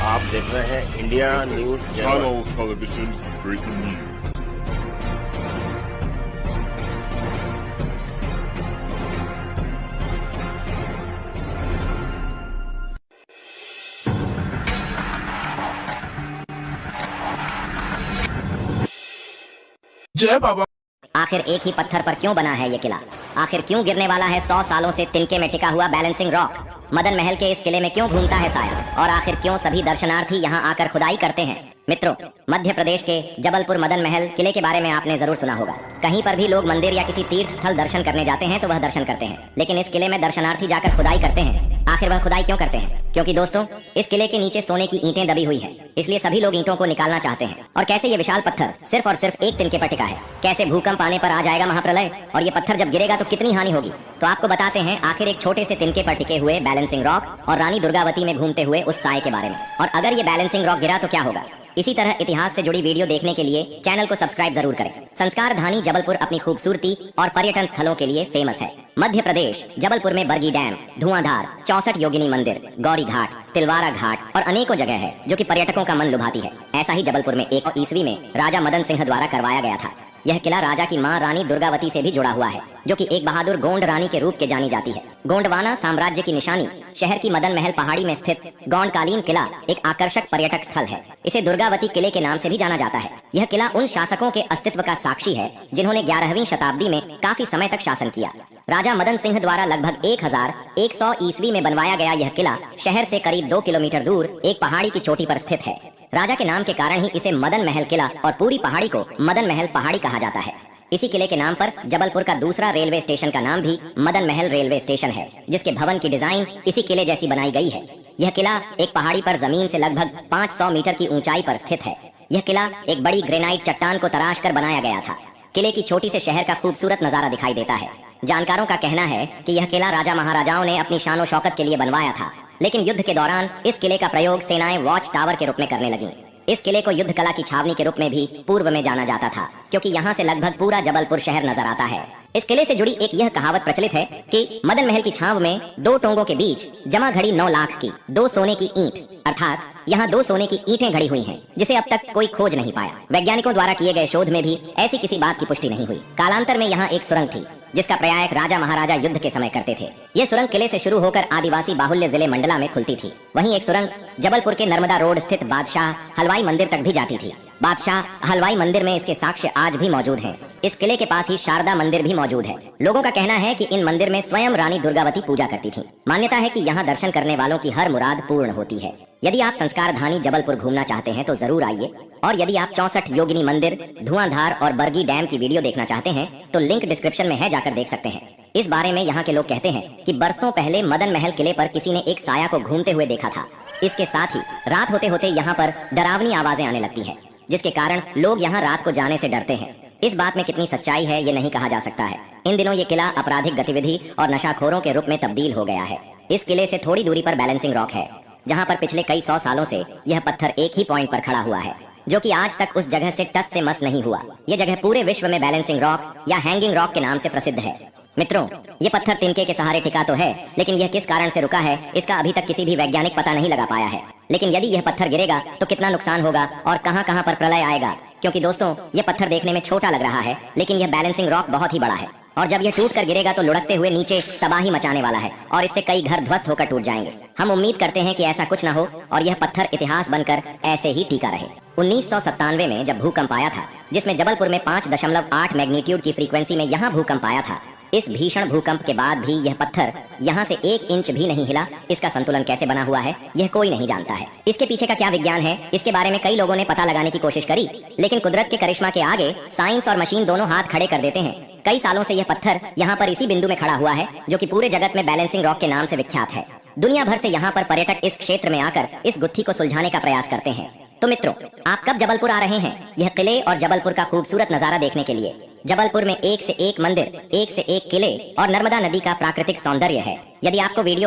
आप देख रहे हैं India news Channels Television's breaking news. जय बाबा। आखिर एक ही पत्थर पर क्यों बना है ये किला? आखिर क्यों गिरने वाला है 100 सालों से तिनके में टिका हुआ बैलेंसिंग रॉक? मदन महल के इस किले में क्यों घूमता है साया? और आखिर क्यों सभी दर्शनार्थी यहाँ आकर खुदाई करते हैं? मित्रों, मध्य प्रदेश के जबलपुर मदन महल किले के बारे में आपने जरूर सुना होगा। कहीं पर भी लोग मंदिर या किसी तीर्थ स्थल दर्शन करने जाते हैं तो वह दर्शन करते हैं, लेकिन इस किले में दर्शनार्थी जाकर खुदाई करते हैं। आखिर वह खुदाई क्यों करते हैं? क्योंकि दोस्तों, इस किले के नीचे सोने की ईंटें दबी हुई हैं, इसलिए सभी लोग ईंटों को निकालना चाहते हैं। और कैसे ये विशाल पत्थर सिर्फ और सिर्फ एक तिनके पर टिका है? कैसे भूकंप आने पर आ जाएगा महाप्रलय और ये पत्थर जब गिरेगा तो कितनी हानि होगी? तो आपको बताते हैं आखिर एक छोटे से तिनके पर टिके हुए बैलेंसिंग रॉक और रानी दुर्गावती में घूमते हुए उस साए के बारे में। और अगर ये बैलेंसिंग रॉक गिरा तो क्या होगा? इसी तरह इतिहास से जुड़ी वीडियो देखने के लिए चैनल को सब्सक्राइब जरूर करें। संस्कार धानी जबलपुर अपनी खूबसूरती और पर्यटन स्थलों के लिए फेमस है। मध्य प्रदेश जबलपुर में बरगी डैम, धुआंधार, 64 योगिनी मंदिर, गौरी घाट, तिलवारा घाट और अनेकों जगह है जो कि पर्यटकों का मन लुभाती है। ऐसा ही जबलपुर में 1 ईस्वी में राजा मदन सिंह द्वारा करवाया गया था। यह किला राजा की मां रानी दुर्गावती से भी जुड़ा हुआ है, जो कि एक बहादुर गोंड रानी के रूप के जानी जाती है। गोंडवाना साम्राज्य की निशानी शहर की मदन महल पहाड़ी में स्थित गोंडकालीन किला एक आकर्षक पर्यटक स्थल है। इसे दुर्गावती किले के नाम से भी जाना जाता है। यह किला उन शासकों के अस्तित्व का साक्षी है जिन्होंने 11वीं शताब्दी में काफी समय तक शासन किया। राजा मदन सिंह द्वारा लगभग 1100 ईस्वी में बनवाया गया यह किला शहर से करीब 2 किलोमीटर दूर एक पहाड़ी की चोटी पर स्थित है। राजा के नाम के कारण ही इसे मदन महल किला और पूरी पहाड़ी को मदन महल पहाड़ी कहा जाता है। इसी किले के नाम पर जबलपुर का दूसरा रेलवे स्टेशन का नाम भी मदन महल रेलवे स्टेशन है, जिसके भवन की डिजाइन इसी किले जैसी बनाई गई है। यह किला एक पहाड़ी पर जमीन से लगभग 500 मीटर की ऊंचाई पर स्थित है। यह किला एक बड़ी ग्रेनाइट चट्टान को तराश कर बनाया गया था। किले की छोटी से शहर का खूबसूरत नजारा दिखाई देता है। जानकारों का कहना है कि यह किला राजा महाराजाओं ने अपनी शान और शौकत के लिए बनवाया था, लेकिन युद्ध के दौरान इस किले का प्रयोग सेनाएं वॉच टावर के रूप में करने लगीं। इस किले को युद्ध कला की छावनी के रूप में भी पूर्व में जाना जाता था, क्योंकि यहाँ से लगभग पूरा जबलपुर शहर नजर आता है। इस किले से जुड़ी एक यह कहावत प्रचलित है कि मदन महल की छाव में 2 टोंगों के बीच जमा घड़ी 9 लाख की 2 सोने की ईंट, अर्थात यहाँ 2 सोने की ईंटें घड़ी हुई हैं, जिसे अब तक कोई खोज नहीं पाया। वैज्ञानिकों द्वारा किए गए शोध में भी ऐसी किसी बात की पुष्टि नहीं हुई। कालांतर में यहाँ एक सुरंग थी जिसका प्रयाग राजा महाराजा युद्ध के समय करते थे। ये सुरंग किले से शुरू होकर आदिवासी बाहुल्य जिले मंडला में खुलती थी। वहीं एक सुरंग जबलपुर के नर्मदा रोड स्थित बादशाह हलवाई मंदिर तक भी जाती थी। बादशाह हलवाई मंदिर में इसके साक्ष्य आज भी मौजूद हैं। इस किले के पास ही शारदा मंदिर भी मौजूद है। लोगों का कहना है कि इन मंदिर में स्वयं रानी दुर्गावती पूजा करती थी। मान्यता है कि यहाँ दर्शन करने वालों की हर मुराद पूर्ण होती है। यदि आप संस्कार धानी जबलपुर घूमना चाहते हैं तो जरूर आइए। और यदि आप 64 योगिनी मंदिर, धुआंधार और बरगी डैम की वीडियो देखना चाहते हैं तो लिंक डिस्क्रिप्शन में है, जाकर देख सकते हैं। इस बारे में यहाँ के लोग कहते हैं कि बरसों पहले मदन महल किले पर किसी ने एक साया को घूमते हुए देखा था। इसके साथ ही रात होते होते यहाँ पर डरावनी आवाजें आने लगती है, जिसके कारण लोग यहाँ रात को जाने से डरते हैं। इस बात में कितनी सच्चाई है ये नहीं कहा जा सकता है। इन दिनों ये किला आपराधिक गतिविधि और नशाखोरों के रूप में तब्दील हो गया है। इस किले से थोड़ी दूरी पर बैलेंसिंग रॉक है, जहाँ पर पिछले कई 100 सालों से यह पत्थर एक ही पॉइंट पर खड़ा हुआ है, जो कि आज तक उस जगह से टस से मस नहीं हुआ। यह जगह पूरे विश्व में बैलेंसिंग रॉक या हैंगिंग रॉक के नाम से प्रसिद्ध है। मित्रों, ये पत्थर तिनके के सहारे टिका तो है, लेकिन यह किस कारण से रुका है इसका अभी तक किसी भी वैज्ञानिक पता नहीं लगा पाया है। लेकिन यदि यह पत्थर गिरेगा तो कितना नुकसान होगा और कहां कहां पर प्रलय आएगा, क्योंकि दोस्तों यह पत्थर देखने में छोटा लग रहा है, लेकिन यह बैलेंसिंग रॉक बहुत ही बड़ा है। और जब यह टूट कर गिरेगा तो लुढ़कते हुए नीचे तबाही मचाने वाला है और इससे कई घर ध्वस्त होकर टूट जाएंगे। हम उम्मीद करते हैं कि ऐसा कुछ न हो और यह पत्थर इतिहास बनकर ऐसे ही टिका रहे। 1997 में जब भूकंप आया था, जिसमें जबलपुर में 5.8 मैग्नीट्यूड की फ्रीक्वेंसी में यहाँ भूकंप आया था, इस भीषण भूकंप के बाद भी यह पत्थर यहाँ से 1 इंच भी नहीं हिला। इसका संतुलन कैसे बना हुआ है यह कोई नहीं जानता है। इसके पीछे का क्या विज्ञान है, इसके बारे में कई लोगों ने पता लगाने की कोशिश करी, लेकिन कुदरत के करिश्मा के आगे साइंस और मशीन दोनों हाथ खड़े कर देते हैं। कई सालों से यह पत्थर यहाँ पर इसी बिंदु में खड़ा हुआ है, जो कि पूरे जगत में बैलेंसिंग रॉक के नाम से विख्यात है। दुनिया भर से यहाँ पर पर्यटक इस क्षेत्र में आकर इस गुत्थी को सुलझाने का प्रयास करते हैं। तो मित्रों, आप कब जबलपुर आ रहे हैं यह किले और जबलपुर का खूबसूरत नजारा देखने के लिए? जबलपुर में एक से एक मंदिर, एक से एक किले और नर्मदा नदी का प्राकृतिक सौंदर्य है। यदि आपको वीडियो